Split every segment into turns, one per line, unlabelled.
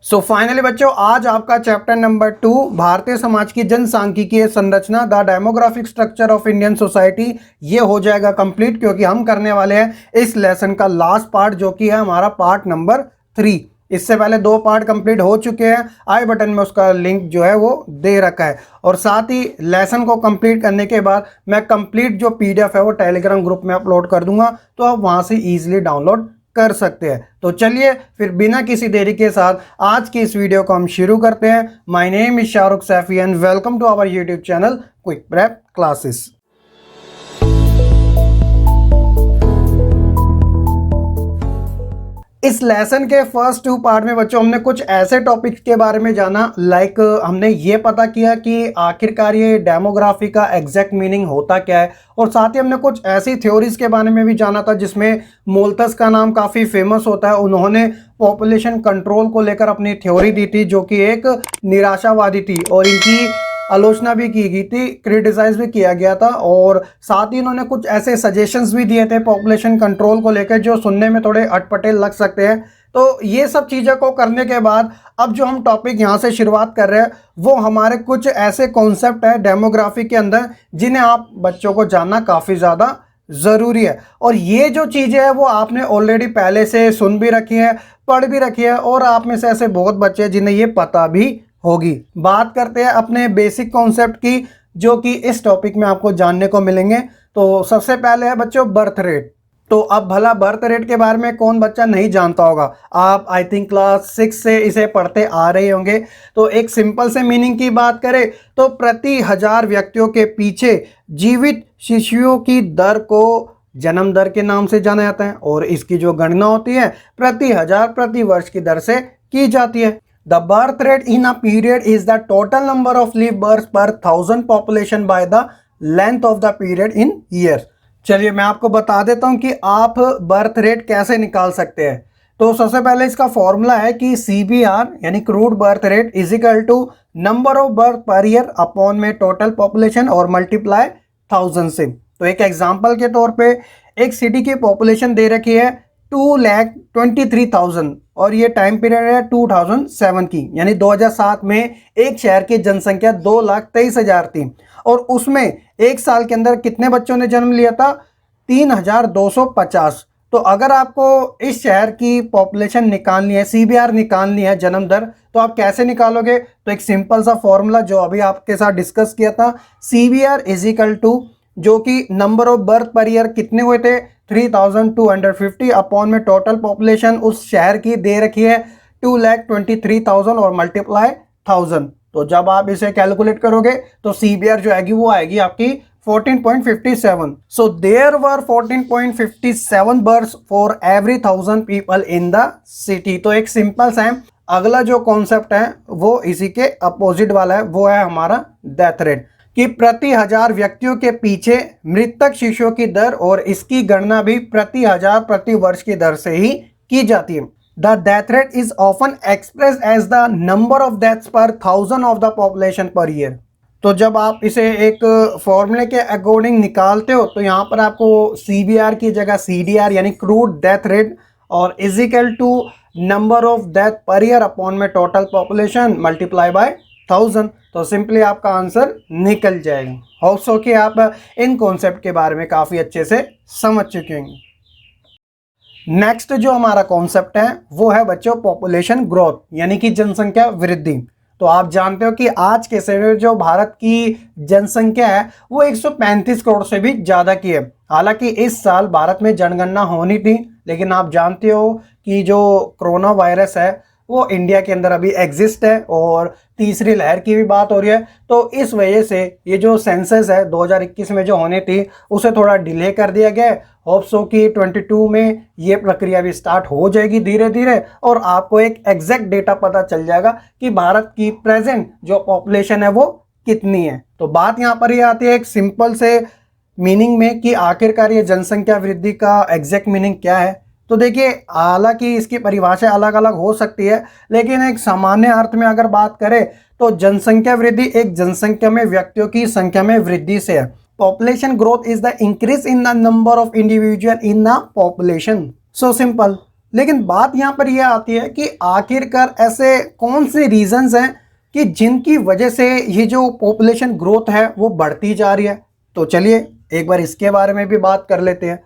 So finally बच्चों, आज आपका चैप्टर नंबर 2 भारतीय समाज की जनसांख्यिकीय संरचना the demographic structure of Indian society ये हो जाएगा कंप्लीट, क्योंकि हम करने वाले हैं इस लेसन का लास्ट पार्ट जो कि है हमारा पार्ट नंबर 3। इससे पहले 2 पार्ट कंप्लीट हो चुके हैं। आई बटन में उसका लिंक जो है वो दे रखा है, और साथ ही लेसन को कंप्लीट करने के बाद मैं कंप्लीट जो पीडीएफ है वो टेलीग्राम ग्रुप में अपलोड कर दूंगा, तो आप वहां से इजीली डाउनलोड कर सकते हैं। तो चलिए फिर बिना किसी देरी के साथ आज की इस वीडियो को हम शुरू करते हैं। My name is Shahrukh Saifi and welcome to our YouTube channel quick prep classes. इस लेसन के फर्स्ट 2 पार्ट में बच्चों हमने कुछ ऐसे टॉपिक्स के बारे में जाना, लाइक हमने ये पता किया कि आखिरकार ये डेमोग्राफी का एग्जैक्ट मीनिंग होता क्या है, और साथ ही हमने कुछ ऐसी थ्योरीज के बारे में भी जाना था जिसमें मोल्थस का नाम काफ़ी फेमस होता है। उन्होंने पॉपुलेशन कंट्रोल को लेकर अपनी थ्योरी दी थी जो कि एक निराशावादी थी, और इनकी आलोचना भी की गई थी, क्रिटिसाइज भी किया गया था, और साथ ही इन्होंने कुछ ऐसे सजेशंस भी दिए थे पॉपुलेशन कंट्रोल को लेकर जो सुनने में थोड़े अटपटे लग सकते हैं। तो ये सब चीज़ों को करने के बाद अब जो हम टॉपिक यहाँ से शुरुआत कर रहे हैं वो हमारे कुछ ऐसे कॉन्सेप्ट है डेमोग्राफी के अंदर जिन्हें आप बच्चों को जानना काफ़ी ज़्यादा ज़रूरी है। और ये जो चीज़ें हैं वो आपने ऑलरेडी पहले से सुन भी रखी है, पढ़ भी रखी है, और आप में से ऐसे बहुत बच्चे हैं जिन्हें ये पता भी होगी। बात करते हैं अपने बेसिक कॉन्सेप्ट की जो कि इस टॉपिक में आपको जानने को मिलेंगे। तो सबसे पहले है बच्चों बर्थ रेट। तो अब भला बर्थ रेट के बारे में कौन बच्चा नहीं जानता होगा, आप आई थिंक क्लास 6 से इसे पढ़ते आ रहे होंगे। तो एक सिंपल से मीनिंग की बात करें तो प्रति 1000 व्यक्तियों के पीछे जीवित शिशुओं की दर को जन्म दर के नाम से जाना जाता है, और इसकी जो गणना होती है प्रति 1000 प्रति वर्ष की दर से की जाती है। The birth rate in a period is the total number of live births per 1000 population by the length of the period in years। चलिए मैं आपको बता देता हूं कि आप बर्थ रेट कैसे निकाल सकते हैं। तो सबसे पहले इसका फॉर्मूला है कि CBR यानी crude birth rate is equal to number of birth per year upon में टोटल पॉपुलेशन और मल्टीप्लाई 1000 से। तो एक एग्जांपल के तौर पे एक सिटी की पॉपुलेशन दे रखी है 2,23,000 और ये टाइम पीरियड है 2007 की, यानी 2007 में एक शहर की जनसंख्या 2,23,000 थी, और उसमें एक साल के अंदर कितने बच्चों ने जन्म लिया था? 3,250। तो अगर आपको इस शहर की पॉपुलेशन निकालनी है, CBR निकालनी है, जन्म दर, तो आप कैसे निकालोगे? तो एक सिंपल सा फॉर्मूला जो अभी आपके साथ डिस्कस किया था, CBR इज इक्वल टू जो कि number of birth per year कितने हुए थे 3,250 अपॉन में टोटल पॉपुलेशन उस शहर की दे रखी है 2,23,000 और मल्टीप्लाई 1000। तो जब आप इसे कैलकुलेट करोगे तो CBR जो आएगी वो आएगी आपकी 14.57। So there were 14.57 births for every 1000 people in the city. तो एक सिंपल सा है। अगला जो कॉन्सेप्ट है वो इसी के अपोजिट वाला है, वो है हमारा डेथ रेट, कि प्रति 1000 व्यक्तियों के पीछे मृतक शिशुओं की दर, और इसकी गणना भी प्रति 1000 प्रति वर्ष की दर से ही की जाती है। The death rate is often expressed as the number of deaths per 1000 of the population per year. तो जब आप इसे एक फॉर्मूले के अकॉर्डिंग निकालते हो तो यहाँ पर आपको CBR की जगह CDR यानी क्रूड डेथ रेट और is equal to number of death per year upon में टोटल पॉपुलेशन मल्टीप्लाई बाय 1000। तो सिंपली आपका आंसर निकल जाएगा। होप सो कि आप इन कॉन्सेप्ट के बारे में काफ़ी अच्छे से समझ चुके होंगे। नेक्स्ट जो हमारा कॉन्सेप्ट है वो है बच्चों पॉपुलेशन ग्रोथ, यानी कि जनसंख्या वृद्धि। तो आप जानते हो कि आज के समय में जो भारत की जनसंख्या है वो 135 करोड़ से भी ज़्यादा की है। हालांकि इस साल भारत में जनगणना होनी थी, लेकिन आप जानते हो कि जो कोरोना वायरस है वो इंडिया के अंदर अभी एग्जिस्ट है, और तीसरी लहर की भी बात हो रही है। तो इस वजह से ये जो सेंसस है 2021 में जो होनी थी उसे थोड़ा डिले कर दिया गया है। होप सो कि 22 में ये प्रक्रिया भी स्टार्ट हो जाएगी धीरे धीरे, और आपको एक एग्जैक्ट डेटा पता चल जाएगा कि भारत की प्रेजेंट जो पॉपुलेशन है वो कितनी है। तो बात यहाँ पर ये आती है एक सिंपल से मीनिंग में कि आखिरकार ये जनसंख्या वृद्धि का एग्जैक्ट मीनिंग क्या है। तो देखिए, हालांकि इसकी परिभाषा अलग अलग हो सकती है, लेकिन एक सामान्य अर्थ में अगर बात करें तो जनसंख्या वृद्धि एक जनसंख्या में व्यक्तियों की संख्या में वृद्धि से है। Population growth is the increase in the number of individual in the population. So simple. लेकिन बात यहाँ पर यह आती है कि आखिरकार ऐसे कौन से रीजंस हैं कि जिनकी वजह से ये जो पॉपुलेशन ग्रोथ है वो बढ़ती जा रही है। तो चलिए एक बार इसके बारे में भी बात कर लेते हैं।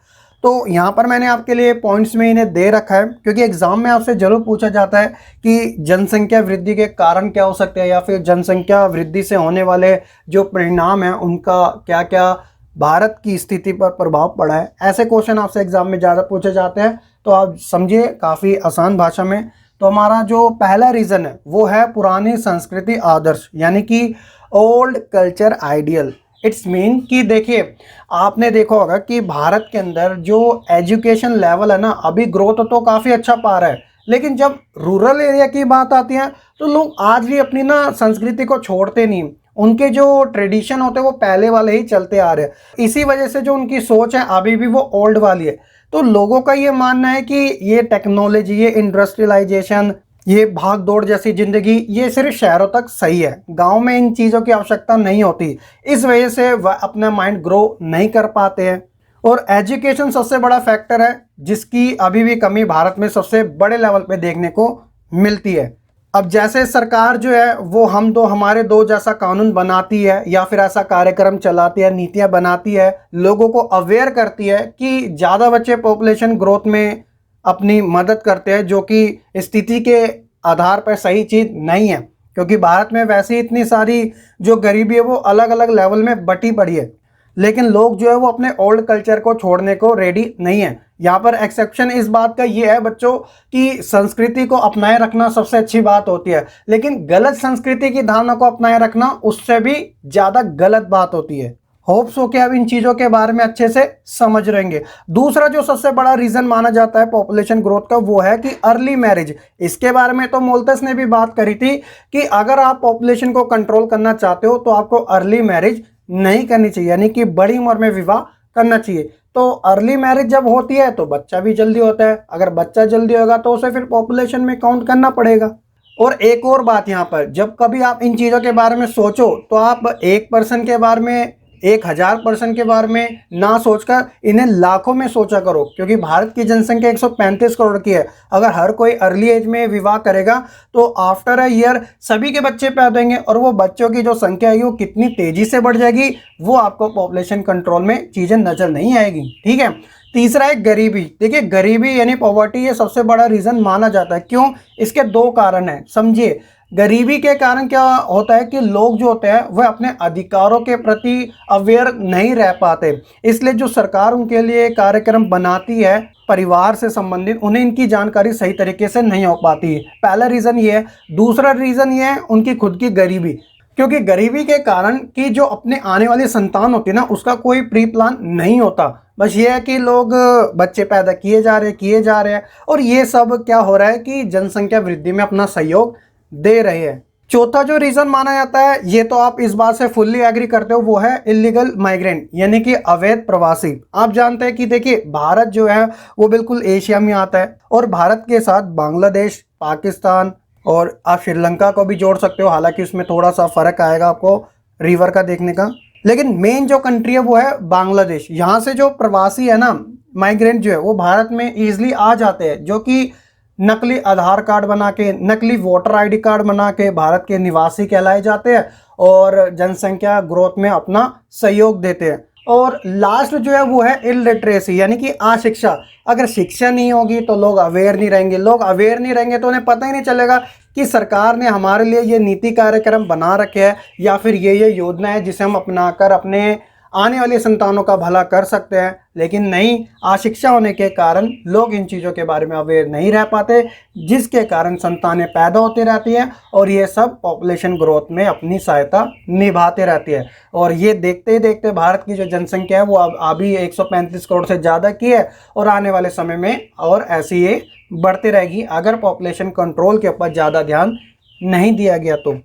तो यहाँ पर मैंने आपके लिए पॉइंट्स में इन्हें दे रखा है, क्योंकि एग्जाम में आपसे जरूर पूछा जाता है कि जनसंख्या वृद्धि के कारण क्या हो सकते हैं, या फिर जनसंख्या वृद्धि से होने वाले जो परिणाम हैं उनका क्या क्या भारत की स्थिति पर प्रभाव पड़ा है। ऐसे क्वेश्चन आपसे एग्जाम में ज़्यादा पूछे जाते हैं, तो आप समझिए काफ़ी आसान भाषा में। तो हमारा जो पहला रीज़न है वो है पुरानी संस्कृति आदर्श, यानी कि old culture ideal. It's mean कि देखिए, आपने देखा होगा कि भारत के अंदर जो एजुकेशन लेवल है ना, अभी ग्रोथ तो काफ़ी अच्छा पा रहा है, लेकिन जब रूरल एरिया की बात आती है तो लोग आज भी अपनी ना संस्कृति को छोड़ते नहीं। उनके जो ट्रेडिशन होते हैं वो पहले वाले ही चलते आ रहे हैं। इसी वजह से जो उनकी सोच है अभी भी वो ओल्ड वाली है। तो लोगों का ये मानना है कि ये टेक्नोलॉजी, ये इंडस्ट्रियलाइजेशन, ये भाग दौड़ जैसी जिंदगी, ये सिर्फ शहरों तक सही है, गांव में इन चीज़ों की आवश्यकता नहीं होती। इस वजह से वह अपना माइंड ग्रो नहीं कर पाते हैं। और एजुकेशन सबसे बड़ा फैक्टर है जिसकी अभी भी कमी भारत में सबसे बड़े लेवल पे देखने को मिलती है। अब जैसे सरकार जो है वो हम दो हमारे दो जैसा कानून बनाती है, या फिर ऐसा कार्यक्रम चलाती है, नीतियां बनाती है, लोगों को अवेयर करती है कि ज़्यादा बच्चे पॉपुलेशन ग्रोथ में अपनी मदद करते हैं, जो कि स्थिति के आधार पर सही चीज़ नहीं है, क्योंकि भारत में वैसे ही इतनी सारी जो गरीबी है वो अलग अलग लेवल में बटी पड़ी है। लेकिन लोग जो है वो अपने ओल्ड कल्चर को छोड़ने को रेडी नहीं है। यहाँ पर एक्सेप्शन इस बात का ये है बच्चों कि संस्कृति को अपनाए रखना सबसे अच्छी बात होती है, लेकिन गलत संस्कृति की धारणा को अपनाए रखना उससे भी ज़्यादा गलत बात होती है। होप्स हो कि अब इन चीज़ों के बारे में अच्छे से समझ रहेंगे। दूसरा जो सबसे बड़ा रीज़न माना जाता है पॉपुलेशन ग्रोथ का वो है कि अर्ली मैरिज। इसके बारे में तो मोल्टस ने भी बात करी थी कि अगर आप पॉपुलेशन को कंट्रोल करना चाहते हो तो आपको अर्ली मैरिज नहीं करनी चाहिए, यानी कि बड़ी उम्र में विवाह करना चाहिए। तो अर्ली मैरिज जब होती है तो बच्चा भी जल्दी होता है, अगर बच्चा जल्दी होगा तो उसे फिर पॉपुलेशन में काउंट करना पड़ेगा। और एक और बात यहाँ पर, जब कभी आप इन चीज़ों के बारे में सोचो तो आप 1% के बारे में, 1000% के बारे में ना सोचकर इन्हें लाखों में सोचा करो, क्योंकि भारत की जनसंख्या 135 करोड़ की है। अगर हर कोई अर्ली एज में विवाह करेगा तो आफ्टर अ ईयर सभी के बच्चे पैदा होंगे, और वो बच्चों की जो संख्या है वो कितनी तेजी से बढ़ जाएगी वो आपको पॉपुलेशन कंट्रोल में चीज़ें नजर नहीं आएगी। ठीक है। तीसरा है गरीबी। देखिए, गरीबी यानी पॉवर्टी ये सबसे बड़ा रीज़न माना जाता है। क्यों? इसके दो कारण हैं, समझिए। गरीबी के कारण क्या होता है कि लोग जो होते हैं वह अपने अधिकारों के प्रति अवेयर नहीं रह पाते, इसलिए जो सरकार उनके लिए कार्यक्रम बनाती है परिवार से संबंधित, उन्हें इनकी जानकारी सही तरीके से नहीं हो पाती। पहला रीज़न ये है। दूसरा रीज़न ये है उनकी खुद की गरीबी, क्योंकि गरीबी के कारण कि जो अपने आने वाली संतान होती है ना, उसका कोई प्री प्लान नहीं होता। बस ये है कि लोग बच्चे पैदा किए जा रहे हैं, और ये सब क्या हो रहा है कि जनसंख्या वृद्धि में अपना सहयोग दे रहे हैं। चौथा जो रीज़न माना जाता है, ये तो आप इस बात से फुल्ली एग्री करते हो, वो है इलीगल माइग्रेंट, यानी कि अवैध प्रवासी। आप जानते हैं कि देखिए, भारत जो है वो बिल्कुल एशिया में आता है, और भारत के साथ बांग्लादेश, पाकिस्तान और आप श्रीलंका को भी जोड़ सकते हो, हालांकि उसमें थोड़ा सा फ़र्क आएगा आपको रिवर का देखने का। लेकिन मेन जो कंट्री है वो है बांग्लादेश। यहाँ से जो प्रवासी है ना, माइग्रेंट जो है, वो भारत में ईजिली आ जाते हैं, जो कि नकली आधार कार्ड बना के, नकली वोटर आईडी कार्ड बना के भारत के निवासी कहलाए जाते हैं और जनसंख्या ग्रोथ में अपना सहयोग देते हैं। और लास्ट जो है वो है इलिटरेसी, यानी कि अशिक्षा। अगर शिक्षा नहीं होगी तो लोग अवेयर नहीं रहेंगे, लोग अवेयर नहीं रहेंगे तो उन्हें पता ही नहीं चलेगा कि सरकार ने हमारे लिए ये नीति कार्यक्रम बना रखे हैं, या फिर ये योजना है जिसे हम अपनाकर अपने आने वाली संतानों का भला कर सकते हैं। लेकिन नहीं, अशिक्षा होने के कारण लोग इन चीज़ों के बारे में अवेयर नहीं रह पाते, जिसके कारण संतानें पैदा होती रहती हैं और ये सब पॉपुलेशन ग्रोथ में अपनी सहायता निभाते रहती है। और ये देखते ही देखते भारत की जो जनसंख्या है वो अब अभी 135 करोड़ से ज़्यादा की है, और आने वाले समय में और ऐसी ये बढ़ती रहेगी अगर पॉपुलेशन कंट्रोल के ऊपर ज़्यादा ध्यान नहीं दिया गया तो।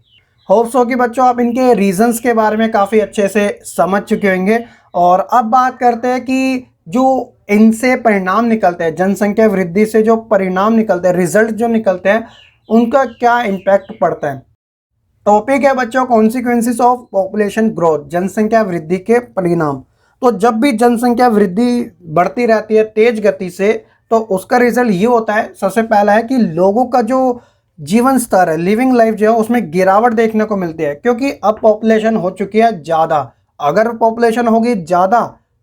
होप्स हो कि बच्चों आप इनके रीजंस के बारे में काफ़ी अच्छे से समझ चुके होंगे। और अब बात करते हैं कि जो इनसे परिणाम निकलते हैं, जनसंख्या वृद्धि से जो परिणाम निकलते हैं, रिजल्ट जो निकलते हैं, उनका क्या इम्पैक्ट पड़ता है। टॉपिक है बच्चों कॉन्सिक्वेंसेस ऑफ पॉपुलेशन ग्रोथ, जनसंख्या वृद्धि के परिणाम। तो जब भी जनसंख्या वृद्धि बढ़ती रहती है तेज गति से, तो उसका रिजल्ट ये होता है, सबसे पहला है कि लोगों का जो जीवन स्तर है, लिविंग लाइफ जो है, उसमें गिरावट देखने को मिलती है, क्योंकि अब पॉपुलेशन हो चुकी है ज़्यादा। अगर पॉपुलेशन होगी ज़्यादा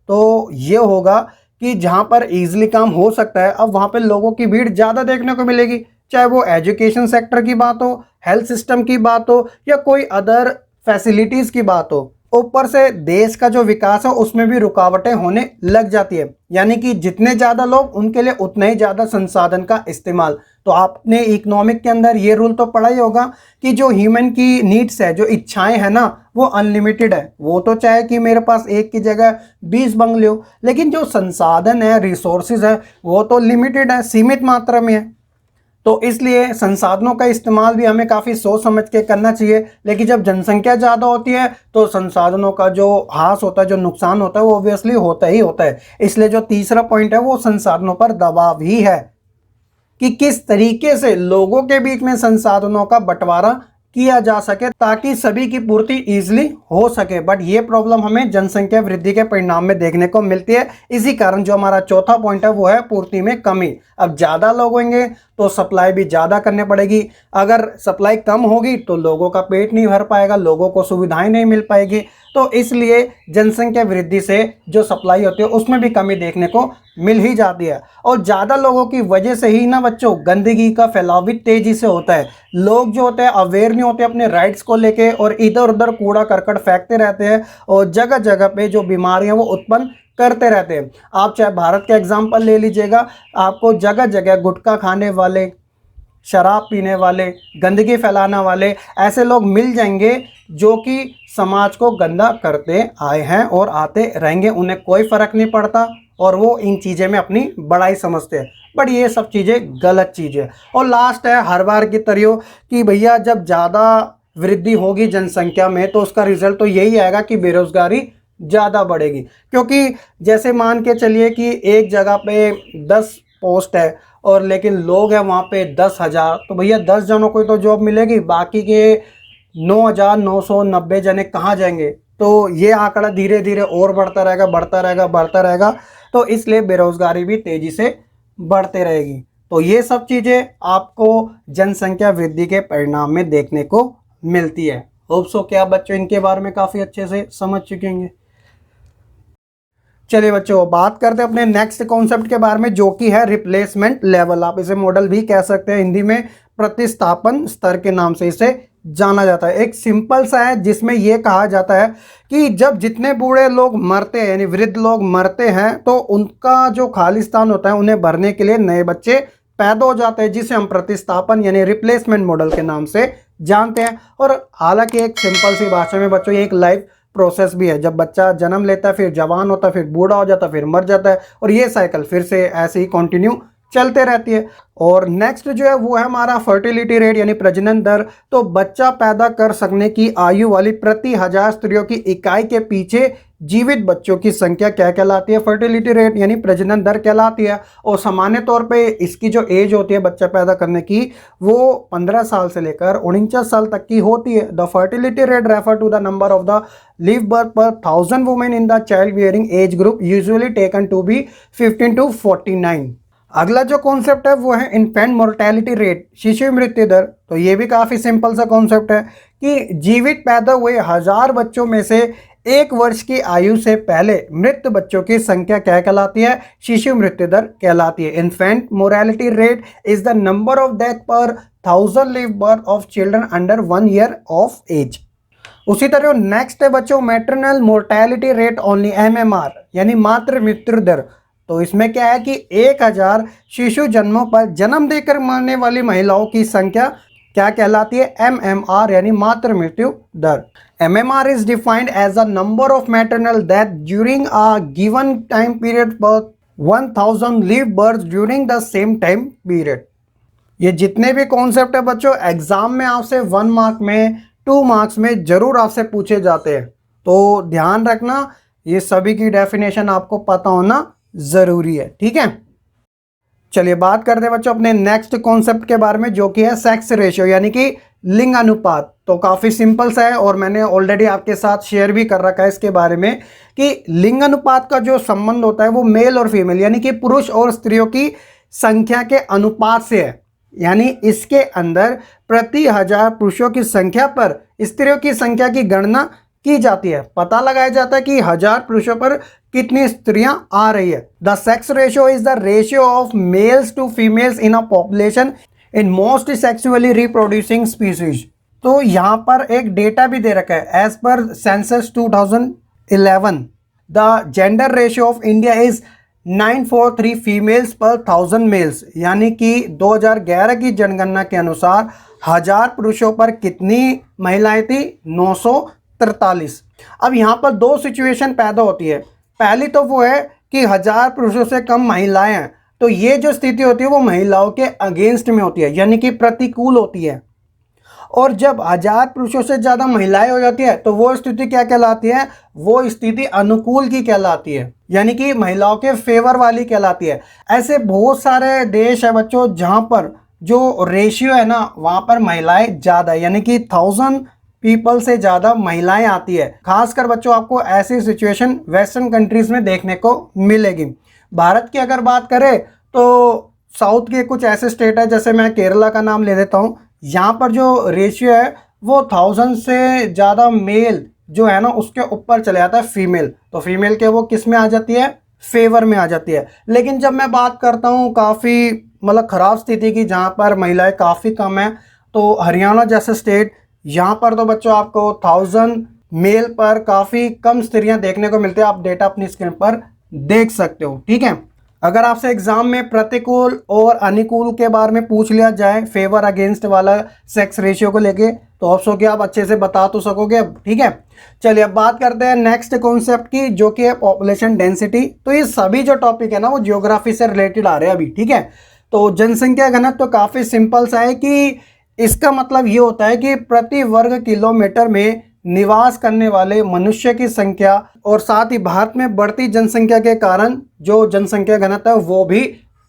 तो ये होगा कि जहाँ पर इजीली काम हो सकता है, अब वहाँ पे लोगों की भीड़ ज़्यादा देखने को मिलेगी, चाहे वो एजुकेशन सेक्टर की बात हो, हेल्थ सिस्टम की बात हो, या कोई अदर फैसिलिटीज़ की बात हो। ऊपर से देश का जो विकास है उसमें भी रुकावटें होने लग जाती है, यानी कि जितने ज़्यादा लोग उनके लिए उतना ही ज़्यादा संसाधन का इस्तेमाल। तो आपने इकोनॉमिक के अंदर ये रूल तो पढ़ा ही होगा कि जो ह्यूमन की नीड्स है, जो इच्छाएं हैं ना, वो अनलिमिटेड है। वो तो चाहे कि मेरे पास एक की जगह 20 बंगले हो, लेकिन जो संसाधन है, रिसोर्सेज है, वो तो लिमिटेड है, सीमित मात्रा में है। तो इसलिए संसाधनों का इस्तेमाल भी हमें काफ़ी सोच समझ के करना चाहिए। लेकिन जब जनसंख्या ज़्यादा होती है तो संसाधनों का जो ह्रास होता है, जो नुकसान होता है, वो ऑब्वियसली होता ही होता है। इसलिए जो तीसरा पॉइंट है वो संसाधनों पर दबाव ही है कि किस तरीके से लोगों के बीच में संसाधनों का बंटवारा किया जा सके ताकि सभी की पूर्ति इजीली हो सके। बट ये प्रॉब्लम हमें जनसंख्या वृद्धि के परिणाम में देखने को मिलती है। इसी कारण जो हमारा चौथा पॉइंट है वो है पूर्ति में कमी। अब ज़्यादा लोग होंगे तो सप्लाई भी ज़्यादा करनी पड़ेगी, अगर सप्लाई कम होगी तो लोगों का पेट नहीं भर पाएगा, लोगों को सुविधाएं नहीं मिल पाएगी। तो इसलिए जनसंख्या वृद्धि से जो सप्लाई होती है उसमें भी कमी देखने को मिल ही जाती है। और ज़्यादा लोगों की वजह से ही ना बच्चों, गंदगी का फैलाव भी तेज़ी से होता है। लोग जो होते हैं अवेयर नहीं होते अपने राइट्स को लेके और इधर उधर कूड़ा करकट फेंकते रहते हैं और जगह जगह पे जो बीमारियां वो उत्पन्न करते रहते हैं। आप चाहे भारत का एग्जाम्पल ले लीजिएगा, आपको जगह जगह गुटखा खाने वाले, शराब पीने वाले, गंदगी फैलाने वाले ऐसे लोग मिल जाएंगे जो कि समाज को गंदा करते आए हैं और आते रहेंगे। उन्हें कोई फ़र्क नहीं पड़ता और वो इन चीज़ें में अपनी बड़ाई समझते हैं। बट ये सब चीज़ें गलत चीज़ें। और लास्ट है हर बार की तरह कि भैया जब ज़्यादा वृद्धि होगी जनसंख्या में तो उसका रिजल्ट तो यही आएगा कि बेरोज़गारी ज़्यादा बढ़ेगी। क्योंकि जैसे मान के चलिए कि एक जगह पे 10 पोस्ट है और लेकिन लोग हैं वहाँ पे 10,000, तो भैया 10 जनों को तो जॉब मिलेगी, बाकी के 9,990 जने कहाँ जाएंगे। तो ये आंकड़ा धीरे धीरे और बढ़ता रहेगा, बढ़ता रहेगा, बढ़ता रहेगा। तो इसलिए बेरोज़गारी भी तेज़ी से बढ़ते रहेगी। तो ये सब चीज़ें आपको जनसंख्या वृद्धि के परिणाम में देखने को मिलती है। होप सो कि आप बच्चों इनके बारे में काफ़ी अच्छे से समझ चुके होंगे। चलिए बच्चों, बात करते हैं अपने नेक्स्ट कॉन्सेप्ट के बारे में, जो कि है रिप्लेसमेंट लेवल। आप इसे मॉडल भी कह सकते हैं, हिंदी में प्रतिस्थापन स्तर के नाम से इसे जाना जाता है। एक सिंपल सा है जिसमें यह कहा जाता है कि जब जितने बूढ़े लोग मरते हैं यानी वृद्ध लोग मरते हैं तो उनका जो खाली स्थान होता है उन्हें भरने के लिए नए बच्चे पैदा हो जाते हैं, जिसे हम प्रतिस्थापन यानी रिप्लेसमेंट मॉडल के नाम से जानते हैं। और हालांकि एक सिंपल सी भाषा में बच्चों ये एक लाइफ प्रोसेस भी है। जब बच्चा जन्म लेता है, फिर जवान होता है, फिर बूढ़ा हो जाता है, फिर मर जाता है, और ये साइकिल फिर से ऐसे ही कंटिन्यू चलते रहती है। और नेक्स्ट जो है वो है हमारा फर्टिलिटी रेट यानी प्रजनन दर। तो बच्चा पैदा कर सकने की आयु वाली प्रति 1000 स्त्रियों की इकाई के पीछे जीवित बच्चों की संख्या क्या कहलाती है? फर्टिलिटी रेट यानी प्रजनन दर कहलाती है। और सामान्य तौर पे इसकी जो एज होती है बच्चा पैदा करने की वो 15 साल से लेकर 49 साल तक की होती है। The fertility rate refer to the number of the live birth per 1000 women in the child bearing age group usually taken to be 15 to 49। अगला जो कॉन्सेप्ट है वो है इन्फेंट मोर्टेलिटी रेट, शिशु मृत्यु दर। तो ये भी काफ़ी सिंपल सा कॉन्सेप्ट है कि जीवित पैदा हुए 1000 बच्चों में से 1 वर्ष की आयु से पहले मृत बच्चों की संख्या क्या कहलाती है? शिशु मृत्यु दर कहलाती है। Infant mortality rate is the number of death per 1000 live birth of children under 1 year of age. उसी तरह नेक्स्ट है बच्चों maternal mortality rate only, MMR यानी मातृ मृत्यु दर। तो इसमें क्या है कि 1000 शिशु जन्मों पर जन्म देकर मरने वाली महिलाओं की संख्या क्या कहलाती है? MMR यानी मातृ मृत्यु दर। MMR is defined as the number of maternal death during a given time period पर 1000 live births during the same time period। ये जितने भी कॉन्सेप्ट है बच्चों एग्जाम में आपसे 1 मार्क में 2 मार्क्स में जरूर आपसे पूछे जाते हैं, तो ध्यान रखना ये सभी की डेफिनेशन आपको पता होना जरूरी है, ठीक है। चलिए बात करते हैं बच्चों अपने नेक्स्ट कॉन्सेप्ट के बारे में, जो कि है सेक्स रेशियो यानी कि लिंग अनुपात। तो काफ़ी सिंपल सा है और मैंने ऑलरेडी आपके साथ शेयर भी कर रखा है इसके बारे में कि लिंग अनुपात का जो संबंध होता है वो मेल और फीमेल यानी कि पुरुष और स्त्रियों की संख्या के अनुपात से है, यानी इसके अंदर प्रति 1000 पुरुषों की संख्या पर स्त्रियों की संख्या की गणना की जाती है। पता लगाया जाता है कि 1000 पुरुषों पर कितनी स्त्रियां आ रही है। The sex ratio is the ratio of males to females in a population in most sexually reproducing species. तो यहाँ पर एक डेटा भी दे रखा है। As per census 2011 the gender ratio of India is 943 females per 1000 mails, यानी कि 2011 की जनगणना के अनुसार 1000 पुरुषों पर कितनी महिलाएं थी? 943। अब यहाँ पर दो सिचुएशन पैदा होती है। पहली तो वो है कि 1000 पुरुषों से कम महिलाएं हैं, तो ये जो स्थिति होती है वो महिलाओं के अगेंस्ट में होती है, यानी कि प्रतिकूल होती है। और जब 1000 पुरुषों से ज़्यादा महिलाएं हो जाती है तो वो स्थिति क्या कहलाती है? वो स्थिति अनुकूल की कहलाती है, यानी कि महिलाओं के फेवर वाली कहलाती है। ऐसे बहुत सारे देश है बच्चों जहाँ पर जो रेशियो है ना वहाँ पर महिलाएं ज़्यादा है, यानी कि 1000 पीपल से ज़्यादा महिलाएं आती है। खासकर बच्चों आपको ऐसी सिचुएशन वेस्टर्न कंट्रीज़ में देखने को मिलेगी। भारत की अगर बात करें तो साउथ के कुछ ऐसे स्टेट है, जैसे मैं केरला का नाम ले देता हूँ, यहाँ पर जो रेशियो है वो 1000 से ज़्यादा मेल जो है ना उसके ऊपर चले जाता है फीमेल, तो फीमेल के वो किस में आ जाती है? फेवर में आ जाती है। लेकिन जब मैं बात करता हूँ काफ़ी मतलब ख़राब स्थिति की जहाँ पर महिलाएं काफ़ी कम है, तो हरियाणा जैसे स्टेट, यहाँ पर तो बच्चों आपको 1000 मेल पर काफ़ी कम स्त्रियाँ देखने को मिलती है। आप डेटा अपनी स्क्रीन पर देख सकते हो, ठीक है। अगर आपसे एग्जाम में प्रतिकूल और अनुकूल के बारे में पूछ लिया जाए, फेवर अगेंस्ट वाला सेक्स रेशियो को लेके, तो होप्स हो कि आप अच्छे से बता तो सकोगे अब, ठीक है। चलिए अब बात करते हैं नेक्स्ट कॉन्सेप्ट की, जो कि है पॉपुलेशन डेंसिटी। तो ये सभी जो टॉपिक है ना वो ज्योग्राफी से रिलेटेड आ रहे हैं अभी, ठीक है। तो जनसंख्या घनत्व तो काफ़ी सिंपल सा है कि इसका मतलब ये होता है कि प्रति वर्ग किलोमीटर में निवास करने वाले मनुष्य की संख्या, और साथ ही भारत में बढ़ती जनसंख्या के कारण जो जनसंख्या घनत्व है वो भी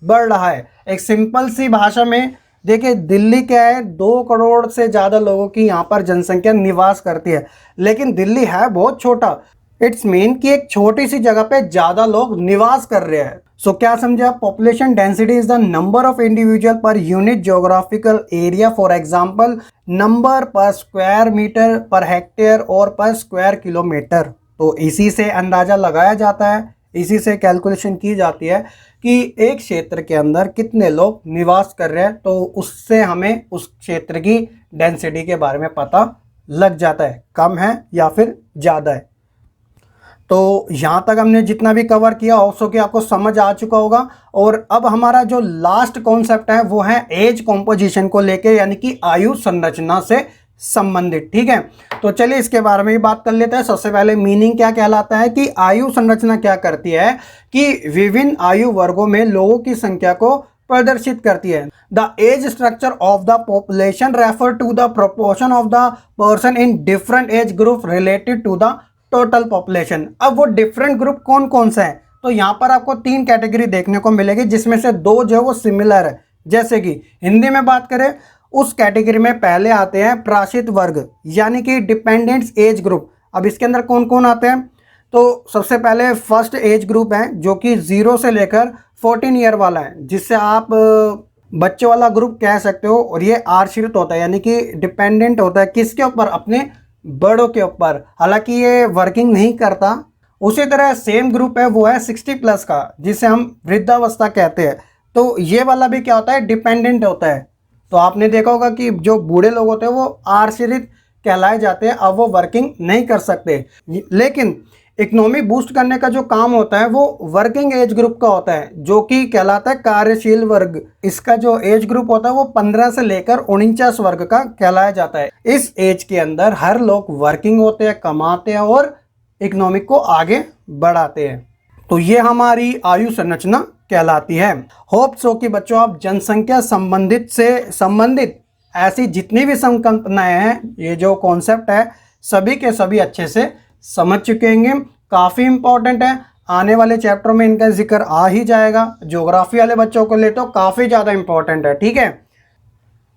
बढ़ रहा है। एक सिंपल सी भाषा में देखिए, दिल्ली क्या है, 2 करोड़ से ज़्यादा लोगों की यहाँ पर जनसंख्या निवास करती है, लेकिन दिल्ली है बहुत छोटा। इट्स मीन कि एक छोटी सी जगह पे ज़्यादा लोग निवास कर रहे हैं। सो क्या समझा? Population density is the number of individual per unit geographical area, for example number पर स्क्वायर मीटर, पर हेक्टेयर और पर स्क्वायर किलोमीटर। तो इसी से अंदाज़ा लगाया जाता है, इसी से कैलकुलेशन की जाती है कि एक क्षेत्र के अंदर कितने लोग निवास कर रहे हैं, तो उससे हमें उस क्षेत्र की डेंसिटी के बारे में पता लग जाता है, कम है या फिर ज़्यादा है। तो यहाँ तक हमने जितना भी कवर किया होप्स कि आपको समझ आ चुका होगा। और अब हमारा जो लास्ट कॉन्सेप्ट है वो है एज कॉम्पोजिशन को लेके, यानी कि आयु संरचना से संबंधित, ठीक है। तो चलिए इसके बारे में भी बात कर लेते हैं। सबसे पहले मीनिंग क्या कहलाता है कि आयु संरचना क्या करती है कि विभिन्न आयु वर्गों में लोगों की संख्या को प्रदर्शित करती है। The age structure of the population refer to the proportion of the person in different age group related to the total population. अब वो डिफरेंट ग्रुप कौन कौन सा है? तो यहाँ पर आपको 3 कैटेगरी देखने को मिलेगी, जिसमें से 2 जो है वो सिमिलर है। जैसे कि हिंदी में बात करें, उस कैटेगरी में पहले आते हैं प्राश्रित वर्ग, यानी कि डिपेंडेंट्स एज ग्रुप। अब इसके अंदर कौन कौन आते हैं? तो सबसे पहले फर्स्ट एज ग्रुप है जो कि 0 से लेकर 14 ईयर वाला है, जिससे आप बच्चे वाला ग्रुप कह सकते हो। और ये आश्रित होता है, यानी कि डिपेंडेंट होता है किसके ऊपर? अपने बड़ों के ऊपर, हालांकि ये वर्किंग नहीं करता। उसी तरह सेम ग्रुप है वो है 60 प्लस का, जिसे हम वृद्धावस्था कहते हैं। तो ये वाला भी क्या होता है? डिपेंडेंट होता है। तो आपने देखा होगा कि जो बूढ़े लोग होते हैं वो आश्रित कहलाए जाते हैं, अब वो वर्किंग नहीं कर सकते। लेकिन इकोनॉमी बूस्ट करने का जो काम होता है वो वर्किंग एज ग्रुप का होता है, जो कि कहलाता है कार्यशील वर्ग। इसका जो एज ग्रुप होता है वो 15 से लेकर 49 वर्ग का कहलाया जाता है। इस एज के अंदर हर लोग वर्किंग होते हैं, कमाते हैं और इकोनॉमिक को आगे बढ़ाते हैं। तो ये हमारी आयु संरचना कहलाती है। होप सो कि बच्चों आप जनसंख्या संबंधित ऐसी जितनी भी संकल्पनाएं हैं, ये जो कॉन्सेप्ट है सभी के सभी अच्छे से समझ चुके होंगे। काफ़ी इंपॉर्टेंट है, आने वाले चैप्टर में इनका जिक्र आ ही जाएगा। ज्योग्राफी वाले बच्चों को ले तो काफ़ी ज़्यादा इंपॉर्टेंट है, ठीक है।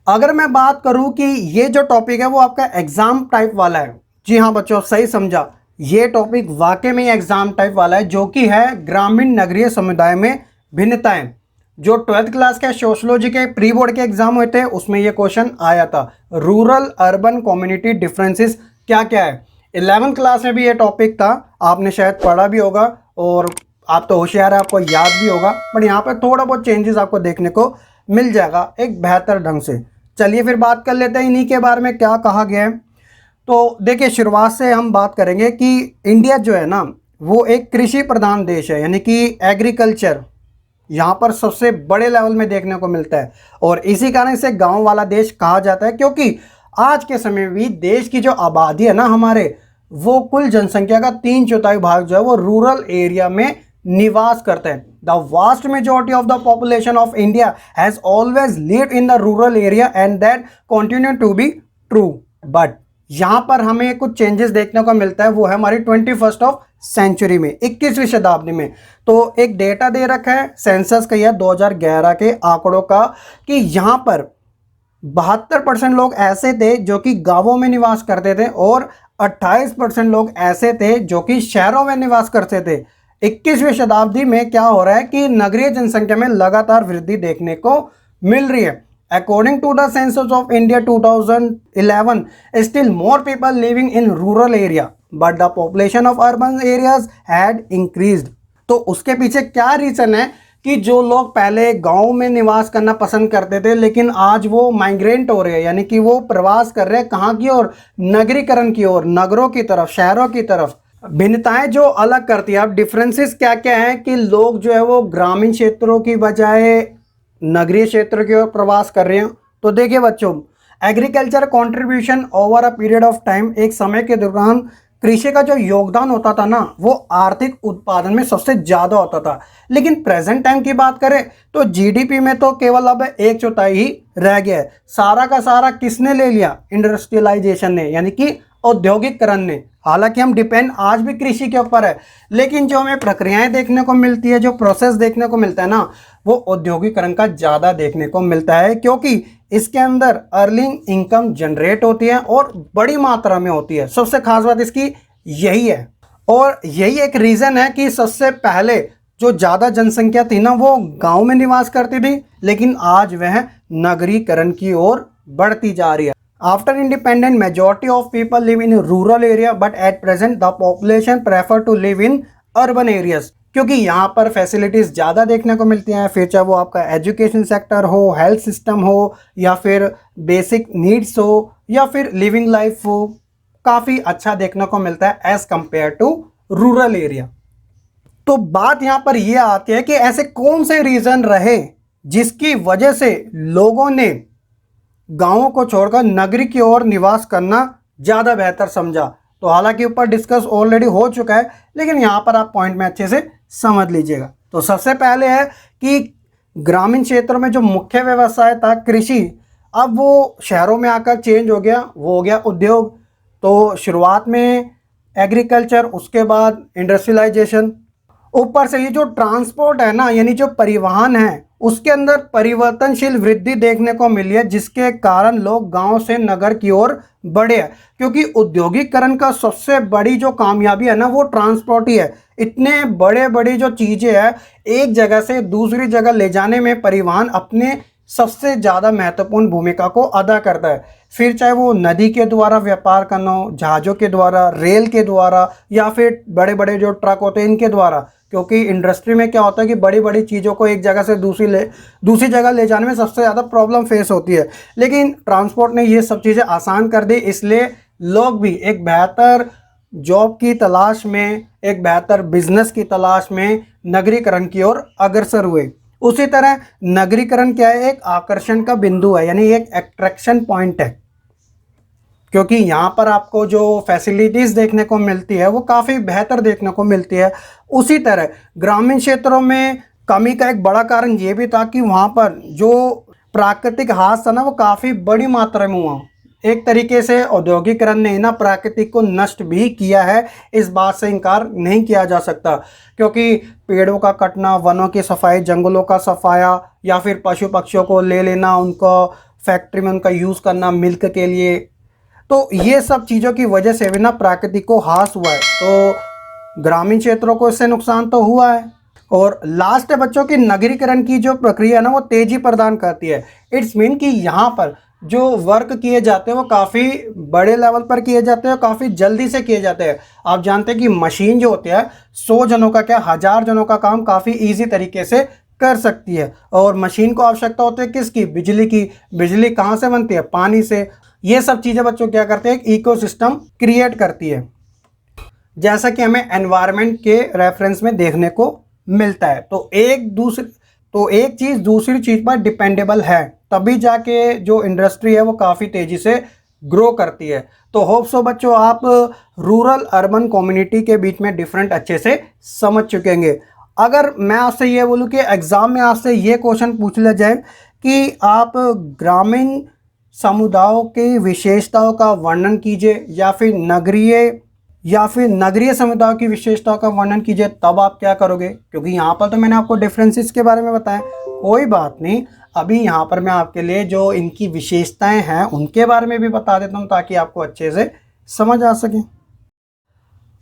अगर मैं बात करूं कि ये जो टॉपिक है वो आपका एग्जाम टाइप वाला है, जी हाँ बच्चों सही समझा, ये टॉपिक वाकई में एग्जाम टाइप वाला है, जो कि है ग्रामीण नगरीय समुदाय में भिन्नताएं। जो 12th क्लास के सोशोलॉजी के प्री बोर्ड के एग्जाम हुए थे उसमें ये क्वेश्चन आया था, रूरल अर्बन कम्युनिटी डिफरेंसेस क्या क्या है। 11th क्लास में भी ये टॉपिक था, आपने शायद पढ़ा भी होगा और आप तो होशियार है, आपको याद भी होगा, बट यहाँ पर थोड़ा बहुत चेंजेस आपको देखने को मिल जाएगा एक बेहतर ढंग से। चलिए फिर बात कर लेते हैं इन्हीं के बारे में क्या कहा गया है। तो देखिए, शुरुआत से हम बात करेंगे कि इंडिया जो है ना वो एक कृषि प्रधान देश है, यानी कि एग्रीकल्चर यहाँ पर सबसे बड़े लेवल में देखने को मिलता है और इसी कारण इसे गांव वाला देश कहा जाता है, क्योंकि आज के समय में भी देश की जो आबादी है ना हमारे, वो कुल जनसंख्या का 3/4 भाग जो है वो रूरल एरिया में निवास करते हैं। The vast majority of the population of India has always lived in the rural area and that continue to be true. But यहाँ पर हमें कुछ चेंजेस देखने को मिलता है, वो है हमारी 21st ऑफ सेंचुरी में, 21वीं शताब्दी में। तो एक डेटा दे रखा है सेंसस का या 2011 के आंकड़ों का कि यहाँ पर 72% लोग ऐसे थे जो कि गांवों में निवास करते थे और 28% लोग ऐसे थे जो कि शहरों में निवास करते थे। 21वीं शताब्दी में क्या हो रहा है कि नगरीय जनसंख्या में लगातार वृद्धि देखने को मिल रही है। According to the census of India 2011, still more people living in rural area, but the population of urban areas had increased. तो उसके पीछे क्या रीजन है कि जो लोग पहले गांव में निवास करना पसंद करते थे लेकिन आज वो माइग्रेंट हो रहे हैं, यानी कि वो प्रवास कर रहे हैं कहाँ की ओर, नगरीकरण की ओर, नगरों की तरफ, शहरों की तरफ। भिन्नताएं जो अलग करती है, अब डिफरेंसेस क्या क्या है कि लोग जो है वो ग्रामीण क्षेत्रों की बजाय नगरीय क्षेत्र की ओर प्रवास कर रहे हैं। तो देखिए बच्चों, agriculture contribution over a period of time, एक समय के दौरान कृषि का जो योगदान होता था ना वो आर्थिक उत्पादन में सबसे ज्यादा होता था। लेकिन प्रेजेंट टाइम की बात करें तो जीडीपी में तो केवल अब 1/4 ही रह गया है। सारा का सारा किसने ले लिया? इंडस्ट्रियलाइजेशन ने, यानी कि औद्योगिकरण ने। हालांकि हम डिपेंड आज भी कृषि के ऊपर है, लेकिन जो हमें प्रक्रियाएं देखने को मिलती है, जो प्रोसेस देखने को मिलता है ना, वो औद्योगिकरण का ज़्यादा देखने को मिलता है, क्योंकि इसके अंदर अर्निंग इनकम जनरेट होती है और बड़ी मात्रा में होती है। सबसे खास बात इसकी यही है और यही एक रीज़न है कि सबसे पहले जो ज़्यादा जनसंख्या थी ना वो गाँव में निवास करती थी, लेकिन आज वह नगरीकरण की ओर बढ़ती जा रही है। After independence, majority of people live in rural area, but at present the population prefer to live in urban areas, क्योंकि यहाँ पर फैसिलिटीज़ ज़्यादा देखने को मिलती हैं, फिर चाहे वो आपका एजुकेशन सेक्टर हो, हेल्थ सिस्टम हो, या फिर बेसिक नीड्स हो, या फिर लिविंग लाइफ हो, काफ़ी अच्छा देखने को मिलता है as compare to rural area. तो बात यहाँ पर यह आती है कि ऐसे कौन से रीज़न रहे जिसकी वजह से लोगों ने गांवों को छोड़कर नगरी की ओर निवास करना ज़्यादा बेहतर समझा। तो हालांकि ऊपर डिस्कस ऑलरेडी हो चुका है, लेकिन यहाँ पर आप पॉइंट में अच्छे से समझ लीजिएगा। तो सबसे पहले है कि ग्रामीण क्षेत्रों में जो मुख्य व्यवसाय था कृषि, अब वो शहरों में आकर चेंज हो गया, वो हो गया उद्योग। तो शुरुआत में एग्रीकल्चर, उसके बाद इंडस्ट्रियलाइजेशन, ऊपर से ये जो ट्रांसपोर्ट है ना, यानी जो परिवहन है, उसके अंदर परिवर्तनशील वृद्धि देखने को मिली है, जिसके कारण लोग गांव से नगर की ओर बढ़े हैं। क्योंकि औद्योगिकरण का सबसे बड़ी जो कामयाबी है ना वो ट्रांसपोर्ट ही है। इतने बड़े बड़ी जो चीज़ें हैं एक जगह से दूसरी जगह ले जाने में परिवहन अपने सबसे ज़्यादा महत्वपूर्ण भूमिका को अदा करता है। फिर चाहे वो नदी के द्वारा व्यापार करना हो, जहाज़ों के द्वारा, रेल के द्वारा, या फिर बड़े बड़े जो ट्रक होते हैं इनके द्वारा। क्योंकि इंडस्ट्री में क्या होता है कि बड़ी बड़ी चीज़ों को एक जगह से दूसरी जगह ले जाने में सबसे ज़्यादा प्रॉब्लम फेस होती है, लेकिन ट्रांसपोर्ट ने ये सब चीज़ें आसान कर दी। इसलिए लोग भी एक बेहतर जॉब की तलाश में, एक बेहतर बिजनेस की तलाश में नगरीकरण की ओर अग्रसर हुए। उसी तरह नगरीकरण क्या है, एक आकर्षण का बिंदु है, यानी एक अट्रैक्शन पॉइंट है, क्योंकि यहाँ पर आपको जो फैसिलिटीज़ देखने को मिलती है वो काफ़ी बेहतर देखने को मिलती है। उसी तरह ग्रामीण क्षेत्रों में कमी का एक बड़ा कारण ये भी था कि वहाँ पर जो प्राकृतिक हादसा ना वो काफ़ी बड़ी मात्रा में हुआ। एक तरीके से औद्योगिकरण ने ना प्राकृतिक को नष्ट भी किया है, इस बात से इनकार नहीं किया जा सकता। क्योंकि पेड़ों का कटना, वनों की सफाई, जंगलों का सफाया, या फिर पशु पक्षियों को ले लेना, उनको फैक्ट्री में उनका यूज़ करना मिल्क के लिए, तो ये सब चीज़ों की वजह से भी ना प्राकृतिक को हास हुआ है। तो ग्रामीण क्षेत्रों को इससे नुकसान तो हुआ है। और लास्ट है बच्चों की नगरीकरण की जो प्रक्रिया है ना वो तेजी प्रदान करती है। इट्स मीन कि यहाँ पर जो वर्क किए जाते हैं वो काफ़ी बड़े लेवल पर किए जाते हैं, काफ़ी जल्दी से किए जाते हैं। आप जानते हैं कि मशीन जो होती है 100 जनों का क्या 1000 जनों का काम काफ़ी ईजी तरीके से कर सकती है। और मशीन को आवश्यकता होती है किसकी? बिजली की। बिजली कहाँ से बनती है? पानी से। ये सब चीज़ें बच्चों क्या करते हैं? एक इकोसिस्टम क्रिएट करती है, जैसा कि हमें एनवायरनमेंट के रेफरेंस में देखने को मिलता है। तो एक चीज़ दूसरी चीज़ पर डिपेंडेबल है, तभी जाके जो इंडस्ट्री है वो काफ़ी तेज़ी से ग्रो करती है। तो होप सो बच्चों आप रूरल अर्बन कम्युनिटी के बीच में डिफरेंट अच्छे से समझ चुकेंगे। अगर मैं आपसे ये बोलूँ कि एग्ज़ाम में आपसे ये क्वेश्चन पूछ लिया जाए कि आप ग्रामीण समुदायों की विशेषताओं का वर्णन कीजिए या फिर नगरीय समुदाय की विशेषताओं का वर्णन कीजिए, तब आप क्या करोगे? क्योंकि यहाँ पर तो मैंने आपको डिफरेंसेस के बारे में बताया। कोई बात नहीं, अभी यहाँ पर मैं आपके लिए जो इनकी विशेषताएं हैं उनके बारे में भी बता देता हूँ ताकि आपको अच्छे से समझ आ सके।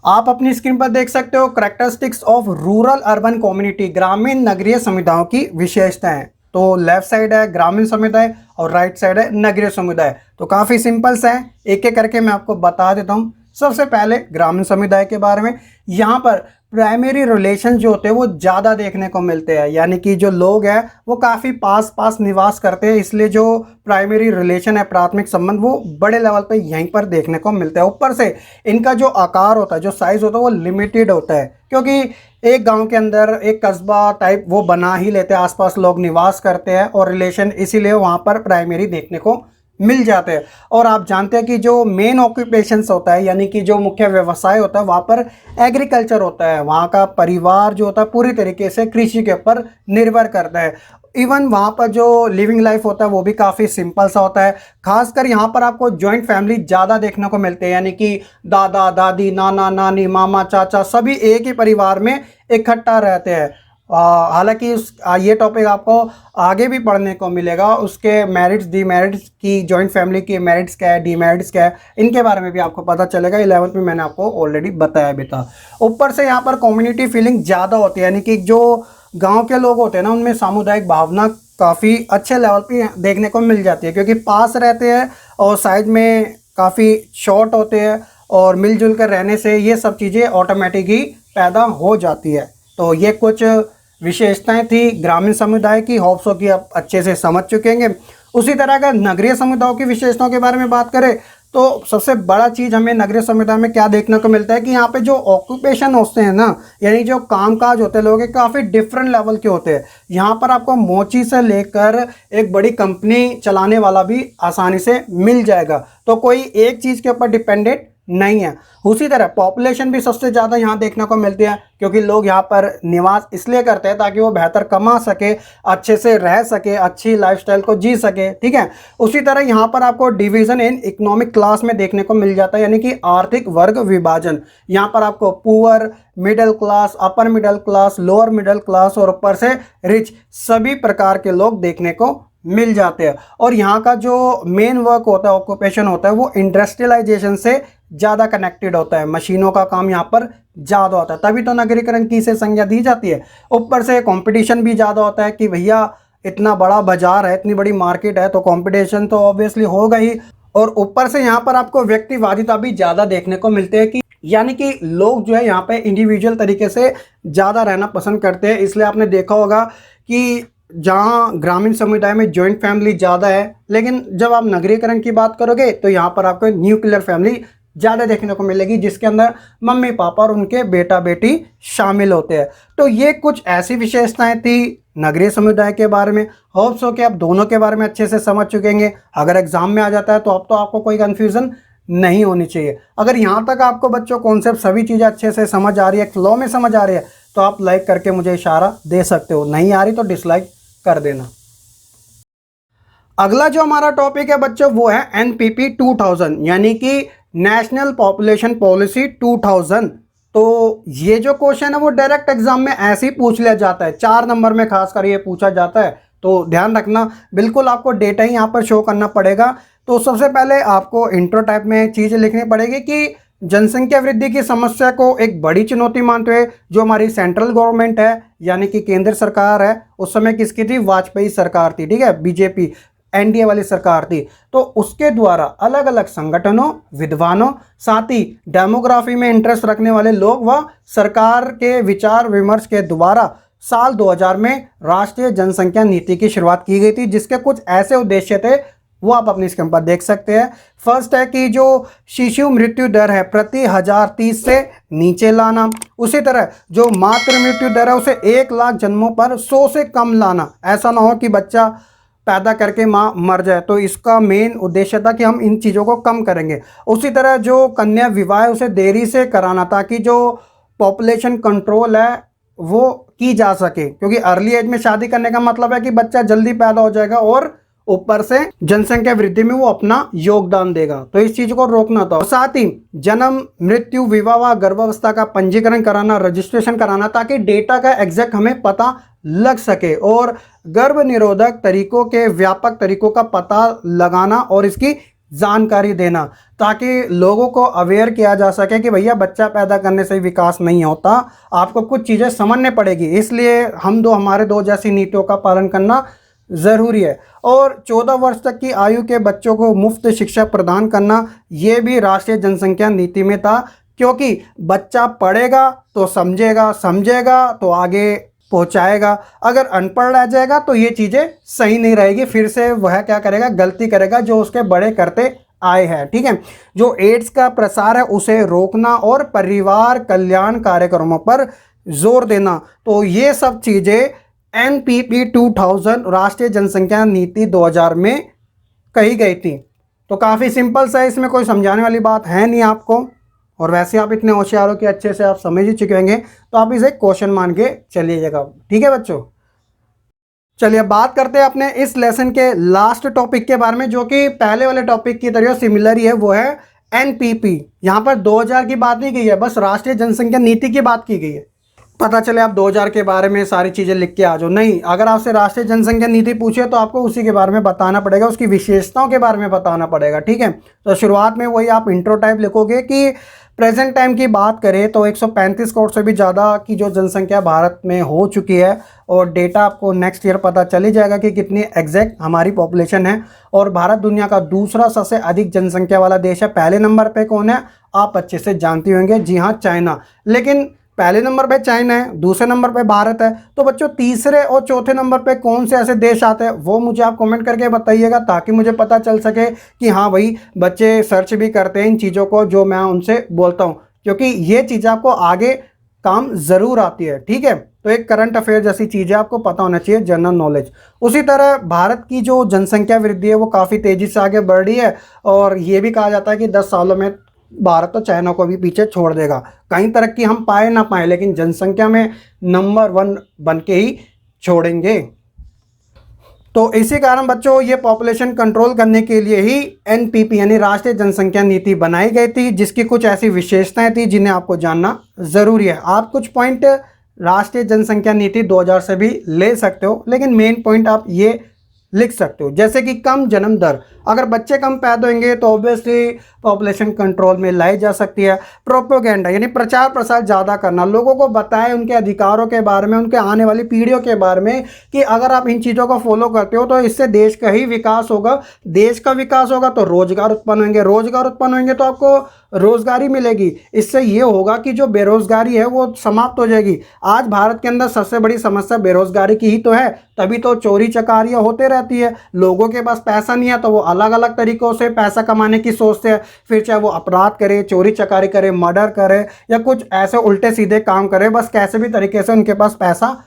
आप अपनी स्क्रीन पर देख सकते हो characteristics of rural urban community, ग्रामीण नगरीय समुदायों की विशेषताएं। तो लेफ्ट साइड है ग्रामीण समुदाय और राइट साइड है नगरीय समुदाय। तो काफ़ी सिंपल सा है, एक एक करके मैं आपको बता देता हूँ। सबसे पहले ग्रामीण समुदाय के बारे में, यहाँ पर प्राइमरी रिलेशन जो होते हैं वो ज़्यादा देखने को मिलते हैं, यानी कि जो लोग हैं वो काफ़ी पास पास निवास करते हैं, इसलिए जो प्राइमरी रिलेशन है, प्राथमिक संबंध, वो बड़े लेवल पे यहीं पर देखने को मिलता है। ऊपर से इनका जो आकार होता है, जो साइज़ होता है वो लिमिटेड होता है, क्योंकि एक गांव के अंदर एक कस्बा टाइप वो बना ही लेते हैं, आसपास लोग निवास करते हैं और रिलेशन इसीलिए वहाँ पर प्राइमरी देखने को मिल जाते हैं। और आप जानते हैं कि जो मेन ऑक्यूपेशंस होता है, यानी कि जो मुख्य व्यवसाय होता है वहाँ पर एग्रीकल्चर होता है। वहाँ का परिवार जो होता है पूरी तरीके से कृषि के ऊपर निर्भर करता है। इवन वहाँ पर जो लिविंग लाइफ होता है वो भी काफ़ी सिंपल सा होता है। खासकर यहाँ पर आपको जॉइंट फैमिली ज़्यादा देखने को मिलते हैं, यानी कि दादा दादी, नाना नानी, मामा चाचा सभी एक ही परिवार में इकट्ठा रहते हैं। हालांकि ये टॉपिक आपको आगे भी पढ़ने को मिलेगा, उसके मेरिट्स डीमेरिट्स की, जॉइंट फैमिली की मेरिट्स क्या है, डीमेरिट्स क्या है, इनके बारे में भी आपको पता चलेगा। 11th में मैंने आपको ऑलरेडी बताया भी था। ऊपर से यहाँ पर कम्युनिटी फीलिंग ज़्यादा होती है, यानी कि जो गांव के लोग होते हैं ना उनमें सामुदायिक भावना काफ़ी अच्छे लेवल पे देखने को मिल जाती है, क्योंकि पास रहते हैं और साइड में काफ़ी शॉर्ट होते हैं और मिलजुल कर रहने से ये सब चीज़ें ऑटोमेटिक ही पैदा हो जाती है। तो ये कुछ विशेषताएं थी ग्रामीण समुदाय की, होप्स हो कि आप अच्छे से समझ चुकेंगे। उसी तरह अगर नगरीय समुदायों की विशेषताओं के बारे में बात करें तो सबसे बड़ा चीज़ हमें नगरीय समुदाय में क्या देखने को मिलता है कि यहाँ पे जो ऑक्यूपेशन होते हैं ना, यानी जो कामकाज होते हैं लोगों के, काफ़ी डिफरेंट लेवल के होते हैं। यहाँ पर आपको मोची से लेकर एक बड़ी कंपनी चलाने वाला भी आसानी से मिल जाएगा, तो कोई एक चीज़ के ऊपर डिपेंडेंट नहीं है। उसी तरह पॉपुलेशन भी सबसे ज़्यादा यहाँ देखने को मिलती है, क्योंकि लोग यहाँ पर निवास इसलिए करते हैं ताकि वो बेहतर कमा सके, अच्छे से रह सके, अच्छी लाइफस्टाइल को जी सके, ठीक है। उसी तरह यहाँ पर आपको डिवीज़न इन इकोनॉमिक क्लास में देखने को मिल जाता है, यानी कि आर्थिक वर्ग विभाजन। यहाँ पर आपको poor, middle class, upper middle class, lower middle class और ऊपर से रिच, सभी प्रकार के लोग देखने को मिल जाते हैं। और यहाँ का जो मेन वर्क होता है, ऑक्यूपेशन होता है, वो इंडस्ट्रियलाइजेशन से ज़्यादा कनेक्टेड होता है। मशीनों का काम यहाँ पर ज़्यादा होता है, तभी तो नगरीकरण की इसे संज्ञा दी जाती है। ऊपर से कंपटीशन भी ज़्यादा होता है कि भैया इतना बड़ा बाजार है, इतनी बड़ी मार्केट है, तो कंपटीशन तो ऑब्वियसली होगा ही। और ऊपर से यहाँ पर आपको व्यक्तिवादिता भी ज़्यादा देखने को मिलते हैं, कि यानी कि लोग जो है यहाँ पे इंडिविजुअल तरीके से ज़्यादा रहना पसंद करते हैं। इसलिए आपने देखा होगा कि जहाँ ग्रामीण समुदाय में जॉइंट फैमिली ज़्यादा है, लेकिन जब आप नगरीकरण की बात करोगे तो यहाँ पर आपको न्यूक्लियर फैमिली ज़्यादा देखने को मिलेगी, जिसके अंदर मम्मी पापा और उनके बेटा बेटी शामिल होते हैं। तो ये कुछ ऐसी विशेषताएं थी नगरीय समुदाय के बारे में। होप्स हो कि आप दोनों के बारे में अच्छे से समझ चुकेंगे। अगर एग्जाम में आ जाता है तो अब तो आपको कोई कन्फ्यूज़न नहीं होनी चाहिए। अगर यहाँ तक आपको बच्चों कॉन्सेप्ट सभी चीज़ें अच्छे से समझ आ रही है, फ्लो में समझ आ रही है, तो आप लाइक करके मुझे इशारा दे सकते हो। नहीं आ रही तो डिसलाइक कर देना। अगला जो हमारा टॉपिक है बच्चों वो है NPP 2000, यानी कि नेशनल पॉपुलेशन पॉलिसी 2000। तो ये जो क्वेश्चन है वो डायरेक्ट एग्जाम में ऐसे ही पूछ लिया जाता है, 4 नंबर में खासकर ये पूछा जाता है। तो ध्यान रखना, बिल्कुल आपको डेटा ही यहाँ पर शो करना पड़ेगा। तो सबसे पहले आपको इंट्रो टाइप में चीज़ें लिखनी पड़ेगी कि जनसंख्या वृद्धि की समस्या को एक बड़ी चुनौती मानते हुए जो हमारी सेंट्रल गवर्नमेंट है, यानी कि केंद्र सरकार है, उस समय किसकी थी? वाजपेयी सरकार थी, ठीक है, बीजेपी एनडीए वाली सरकार थी। तो उसके द्वारा अलग अलग संगठनों, विद्वानों, साथ ही डेमोग्राफी में इंटरेस्ट रखने वाले लोग व सरकार के विचार विमर्श के द्वारा साल 2000 में राष्ट्रीय जनसंख्या नीति की शुरुआत की गई थी, जिसके कुछ ऐसे उद्देश्य थे वो आप अपनी स्क्रीन पर देख सकते हैं। फर्स्ट है कि जो शिशु मृत्यु दर है प्रति 1030 से नीचे लाना। उसी तरह जो मातृ मृत्यु दर है उसे 1 लाख जन्मों पर 100 से कम लाना। ऐसा ना हो कि बच्चा पैदा करके माँ मर जाए, तो इसका मेन उद्देश्य था कि हम इन चीज़ों को कम करेंगे। उसी तरह जो कन्या विवाह है उसे देरी से कराना, ताकि जो पॉपुलेशन कंट्रोल है वो की जा सके, क्योंकि अर्ली एज में शादी करने का मतलब है कि बच्चा जल्दी पैदा हो जाएगा और ऊपर से जनसंख्या वृद्धि में वो अपना योगदान देगा, तो इस चीज को रोकना था। साथ ही जन्म, मृत्यु, विवाह व गर्भावस्था का पंजीकरण कराना, रजिस्ट्रेशन कराना, ताकि डेटा का एग्जैक्ट हमें पता लग सके, और गर्भ निरोधक तरीकों के व्यापक तरीकों का पता लगाना और इसकी जानकारी देना, ताकि लोगों को अवेयर किया जा सके कि भैया बच्चा पैदा करने से विकास नहीं होता, आपको कुछ चीज़ें समझने पड़ेगी, इसलिए हमारे दो जैसी नीतियों का पालन करना ज़रूरी है। और 14 वर्ष तक की आयु के बच्चों को मुफ्त शिक्षा प्रदान करना, ये भी राष्ट्रीय जनसंख्या नीति में था, क्योंकि बच्चा पढ़ेगा तो समझेगा, समझेगा तो आगे पहुंचाएगा। अगर अनपढ़ रह जाएगा तो ये चीज़ें सही नहीं रहेगी, फिर से वह क्या करेगा? गलती करेगा जो उसके बड़े करते आए हैं, ठीक है। जो एड्स का प्रसार है उसे रोकना और परिवार कल्याण कार्यक्रमों पर जोर देना, तो ये सब चीज़ें NPP 2000 राष्ट्रीय जनसंख्या नीति 2000 में कही गई थी। तो काफ़ी सिंपल सा है, इसमें कोई समझाने वाली बात है नहीं आपको, और वैसे आप इतने होशियार हो कि अच्छे से आप समझ ही चुके होंगे, तो आप इसे क्वेश्चन मान के चलिएगा, ठीक है बच्चों। चलिए बात करते हैं अपने इस लेसन के लास्ट टॉपिक के बारे में, जो कि पहले वाले टॉपिक की तरह सिमिलर ही है, वो है NPP। यहाँ पर 2000 की बात नहीं की है, बस राष्ट्रीय जनसंख्या नीति की बात की गई है। पता चले आप 2000 के बारे में सारी चीज़ें लिख के आ जाओ, नहीं, अगर आपसे राष्ट्रीय जनसंख्या नीति पूछे तो आपको उसी के बारे में बताना पड़ेगा, उसकी विशेषताओं के बारे में बताना पड़ेगा, ठीक है। तो शुरुआत में वही आप इंट्रो टाइप लिखोगे कि प्रेजेंट टाइम की बात करें तो 135 करोड़ से भी ज़्यादा की जो जनसंख्या भारत में हो चुकी है, और डेटा आपको नेक्स्ट ईयर पता चल ही जाएगा कि कितनी एग्जैक्ट हमारी पॉपुलेशन है। और भारत दुनिया का दूसरा सबसे अधिक जनसंख्या वाला देश है। पहले नंबर पे कौन है? आप अच्छे से जानते होंगे, जी हाँ, चाइना। लेकिन पहले नंबर पे चाइना है, दूसरे नंबर पे भारत है, तो बच्चों तीसरे और चौथे नंबर पे कौन से ऐसे देश आते हैं वो मुझे आप कमेंट करके बताइएगा, ताकि मुझे पता चल सके कि हाँ भाई बच्चे सर्च भी करते हैं इन चीज़ों को जो मैं उनसे बोलता हूँ, क्योंकि ये चीज़ आपको आगे काम ज़रूर आती है, ठीक है। तो एक करंट अफेयर जैसी चीज़ें आपको पता होना चाहिए, जनरल नॉलेज। उसी तरह भारत की जो जनसंख्या वृद्धि है वो काफ़ी तेज़ी से आगे बढ़ रही है, और ये भी कहा जाता है कि 10 सालों में भारत तो चाइना को भी पीछे छोड़ देगा। कहीं तरक्की हम पाए ना पाए, लेकिन जनसंख्या में नंबर 1 बन के ही छोड़ेंगे। तो इसी कारण बच्चों ये पॉपुलेशन कंट्रोल करने के लिए ही NPP यानी राष्ट्रीय जनसंख्या नीति बनाई गई थी, जिसकी कुछ ऐसी विशेषताएं थी जिन्हें आपको जानना ज़रूरी है। आप कुछ पॉइंट राष्ट्रीय जनसंख्या नीति 2000 से भी ले सकते हो, लेकिन मेन पॉइंट आप ये लिख सकते हो, जैसे कि कम जन्म दर। अगर बच्चे कम पैदा होंगे तो ऑब्वियसली पॉपुलेशन कंट्रोल में लाई जा सकती है। प्रोपेगेंडा यानी प्रचार प्रसार ज़्यादा करना, लोगों को बताएं उनके अधिकारों के बारे में, उनके आने वाली पीढ़ियों के बारे में, कि अगर आप इन चीज़ों को फॉलो करते हो तो इससे देश का ही विकास होगा। देश का विकास होगा तो रोजगार उत्पन्न होंगे, रोजगार उत्पन्न होंगे तो आपको रोजगारी मिलेगी। इससे ये होगा कि जो बेरोजगारी है वो समाप्त हो जाएगी। आज भारत के अंदर सबसे बड़ी समस्या बेरोजगारी की ही तो है, तभी तो चोरी चकारियाँ होते रहती है। लोगों के पास पैसा नहीं है तो वो अलग अलग तरीकों से पैसा कमाने की सोचते हैं, फिर चाहे वो अपराध करे, चोरी चकारी करे, मर्डर करे, या कुछ ऐसे उल्टे सीधे काम करे, बस कैसे भी तरीके से उनके पास पैसा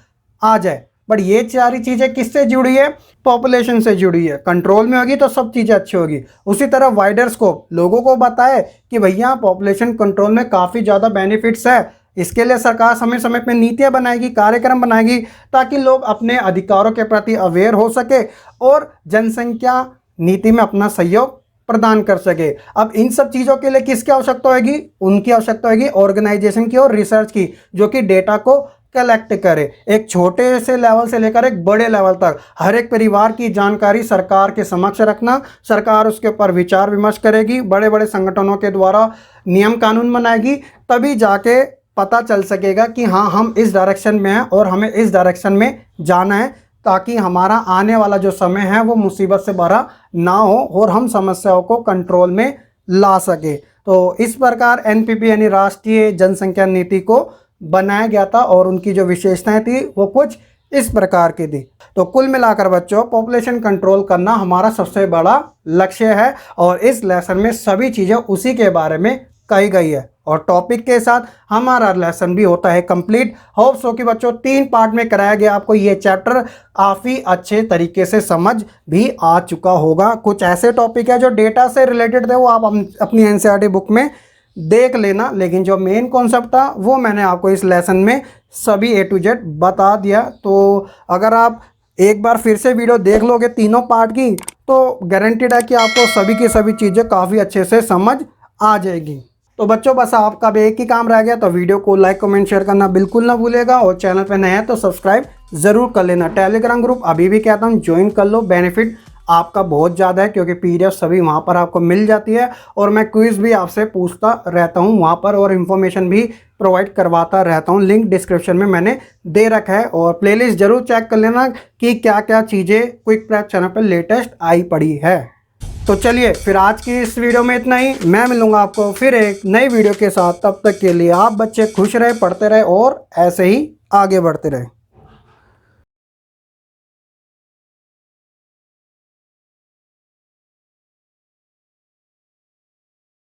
आ जाए। बट ये सारी चीज़ें किससे जुड़ी है? पॉपुलेशन से जुड़ी है। कंट्रोल में होगी तो सब चीज़ें अच्छी होगी। उसी तरह वाइडर स्कोप, लोगों को बताए कि भैया पॉपुलेशन कंट्रोल में काफ़ी ज़्यादा बेनिफिट्स है। इसके लिए सरकार समय समय पर नीतियाँ बनाएगी, कार्यक्रम बनाएगी, ताकि लोग अपने अधिकारों के प्रति अवेयर हो सके और जनसंख्या नीति में अपना सहयोग प्रदान कर सके। अब इन सब चीज़ों के लिए किसकी आवश्यकता होगी? उनकी आवश्यकता होगी ऑर्गेनाइजेशन की और रिसर्च की, जो कि डेटा को कलेक्ट करे। एक छोटे से लेवल से लेकर एक बड़े लेवल तक हर एक परिवार की जानकारी सरकार के समक्ष रखना, सरकार उसके ऊपर विचार विमर्श करेगी, बड़े बड़े संगठनों के द्वारा नियम कानून बनाएगी, तभी जाके पता चल सकेगा कि हाँ हम इस डायरेक्शन में हैं और हमें इस डायरेक्शन में जाना है, ताकि हमारा आने वाला जो समय है वो मुसीबत से भरा ना हो और हम समस्याओं को कंट्रोल में ला सके। तो इस प्रकार एनपीपी यानी राष्ट्रीय जनसंख्या नीति को बनाया गया था और उनकी जो विशेषताएं थी वो कुछ इस प्रकार की थी। तो कुल मिलाकर बच्चों, पॉपुलेशन कंट्रोल करना हमारा सबसे बड़ा लक्ष्य है और इस लेसन में सभी चीज़ें उसी के बारे में कही गई है और टॉपिक के साथ हमारा लेसन भी होता है कंप्लीट। होप सो कि बच्चों 3 पार्ट में कराया गया आपको ये चैप्टर काफ़ी अच्छे तरीके से समझ भी आ चुका होगा। कुछ ऐसे टॉपिक है जो डेटा से रिलेटेड थे वो आप अपनी एनसीईआरटी बुक में देख लेना, लेकिन जो मेन कॉन्सेप्ट था वो मैंने आपको इस लेसन में सभी A to Z बता दिया। तो अगर आप एक बार फिर से वीडियो देख लोगे तीनों पार्ट की तो गारंटीड है कि आपको सभी की सभी चीज़ें काफ़ी अच्छे से समझ आ जाएगी। तो बच्चों बस आपका भी एक ही काम रह गया, तो वीडियो को लाइक कमेंट शेयर करना बिल्कुल ना भूलेगा और चैनल पे नए हैं तो सब्सक्राइब ज़रूर कर लेना। टेलीग्राम ग्रुप अभी भी कहता हूँ ज्वाइन कर लो, बेनिफिट आपका बहुत ज़्यादा है क्योंकि PDF सभी वहाँ पर आपको मिल जाती है और मैं क्विज़ भी आपसे पूछता रहता हूँ वहाँ पर और इन्फॉर्मेशन भी प्रोवाइड करवाता रहता हूँ। लिंक डिस्क्रिप्शन में मैंने दे रखा है और प्लेलिस्ट ज़रूर चेक कर लेना कि क्या क्या चीज़ें क्विक प्रैप चैनल पर लेटेस्ट आई पड़ी है। तो चलिए फिर आज की इस वीडियो में इतना ही। मैं मिलूंगा आपको फिर एक नई वीडियो के साथ। तब तक के लिए आप बच्चे खुश रहे, पढ़ते रहे और ऐसे ही आगे बढ़ते रहे।